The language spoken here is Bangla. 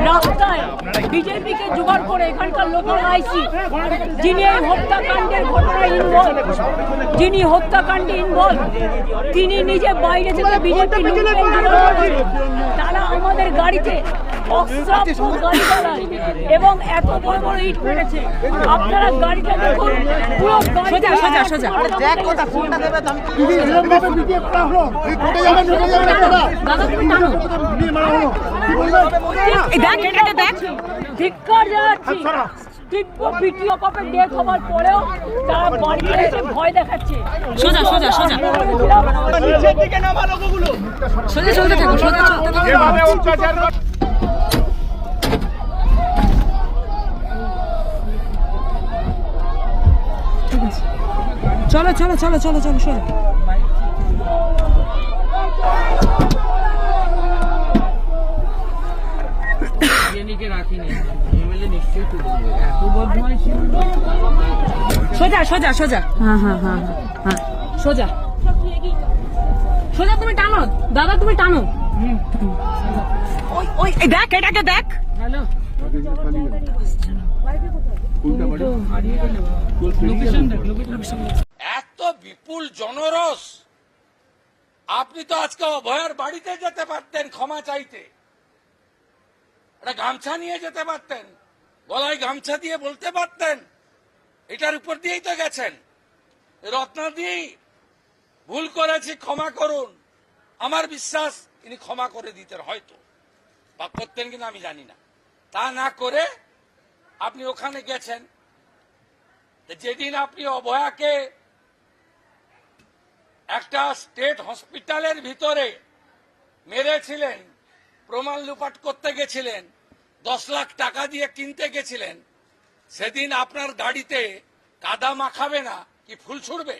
রাস্তায় বিজেপিকে জোগাড় করে এখানকার লোকাল আইসি যিনি এই হত্যাকাণ্ডের ঘটনায় ইনভলভ, যিনি হত্যাকাণ্ডে ইনভলভ, তিনি নিজে বাইরে থেকে বিজেপি তারা আমাদের গাড়িতে অস্ত্রাপুর গাড়ি চালায় এবং এত বড় বড় ইট মেরেছে। আপনারা গাড়িটা দেখুন, পুরো ধিক্কার জানাচ্ছি। তীব্র ভিডিও কপে ডেথ হওয়ার পরেও তারা বাড়িতে এসে ভয় দেখাচ্ছে। সোজা সোজা সোজা নিচের দিকে নামা লোকগুলো সোজা চলতে থাকো, সোজা চলতে থাকো। এভাবে অত্যাচার চলো চলো চলো চলো চলো সোজা। সোজা সোজা সোজা, হ্যাঁ হ্যাঁ হ্যাঁ হ্যাঁ সোজা সোজা। তুমি টানো দাদা, তুমি টানো। ওই ওই দেখ, এটাকে দেখ। এত বিপুল জনরস, আপনি তো আজকে অভয়ার বাড়িতে যেতে পারতেন ক্ষমা চাইতে, একটা গামছা নিয়ে যেতে পারতেন, গলায় গামছা দিয়ে বলতে পারতেন। এটার উপর দিয়েই তো গেছেন। রত্নাদি ভুল করেছি, ক্ষমা করুন। আমার বিশ্বাস তিনি ক্ষমা করে দিতেন, হয়তো বা করতেন কিনা আমি জানি না। তা না করে আপনি ওখানে গেছেন। যেদিন আপনি অভয়াকে একটা স্টেট হসপিটালের ভিতরে মেরেছিলেন, প্রমাণ লুপাট করতে গেছিলেন, 10 লাখ টাকা দিয়ে কিনতে গেছিলেন, সেদিন আপনার গাড়িতে কাদা মাখাবে না কি ফুল ছুড়বে?